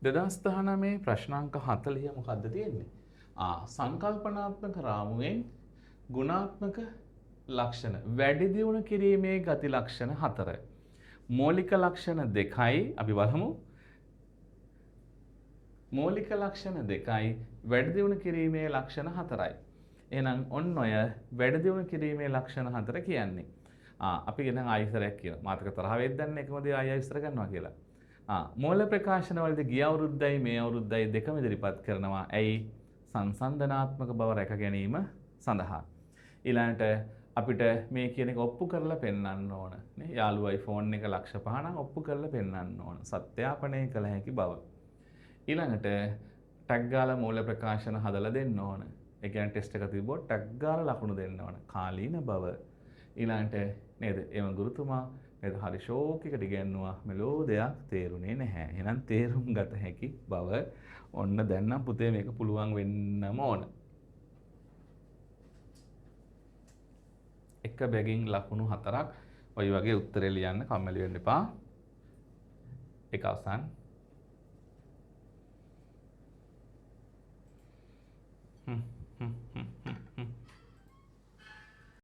2019 ප්‍රශ්නාංක 40 මොකද්ද තියෙන්නේ? සංකල්පනාත්මක රාමුවෙන් ගුණාත්මක ලක්ෂණ වැඩි දියුණු කිරීමේ ගති ලක්ෂණ 4. මූලික ලක්ෂණ 2යි අපි බලමු. මූලික ලක්ෂණ 2යි වැඩි දියුණු කිරීමේ ලක්ෂණ 4යි. එහෙනම් ඔන්න ඔය වැඩි දියුණු කිරීමේ ලක්ෂණ 4 කියන්නේ. අපි දැන් ආයෙසරයක් කියනවා. මාතක තරහ වෙද්දී දන්නේ එකම දේ ආයෙ විස්තර කරනවා කියලා. මූල ප්‍රකාශන වලදී ගිය අවුරුද්දයි මේ අවුරුද්දයි දෙකම ඉදිරිපත් කරනවා. ඇයි? සංසන්දනාත්මක බව රැක ගැනීම සඳහා. ඊළඟට අපිට මේ කියන එක ඔප්පු කරලා පෙන්වන්න ඕන. නේ? යාළුවා iPhone එක ලක්ෂ 5 නම් ඔප්පු කරලා පෙන්වන්න ඕන. සත්‍යාපනය කළ හැකි බව. ඊළඟට ටැග් ගාලා මූල ප්‍රකාශන හදලා දෙන්න ඕන. ඒ කියන්නේ ටෙස්ට් එක තිබ්බොත් ටැග් ගාලා ලකුණු දෙන්න ඕන. කාලීන බව. ඊළඟට නේද? එම ගුරුතුමා නේද හරි ෂෝක් එකට ඉගෙනුවා මෙලෝ දෙයක් තේරුනේ නැහැ. එහෙනම් තේරුම් ගත හැකි බව ඔන්න දැන් නම් පුතේ මේක පුළුවන් වෙන්නම ඕන. එක බැගින් ලකුණු 4ක් ඔය වගේ උත්තරේ ලියන්න කම්මැලි වෙන්න එපා. ඒක අවසන්.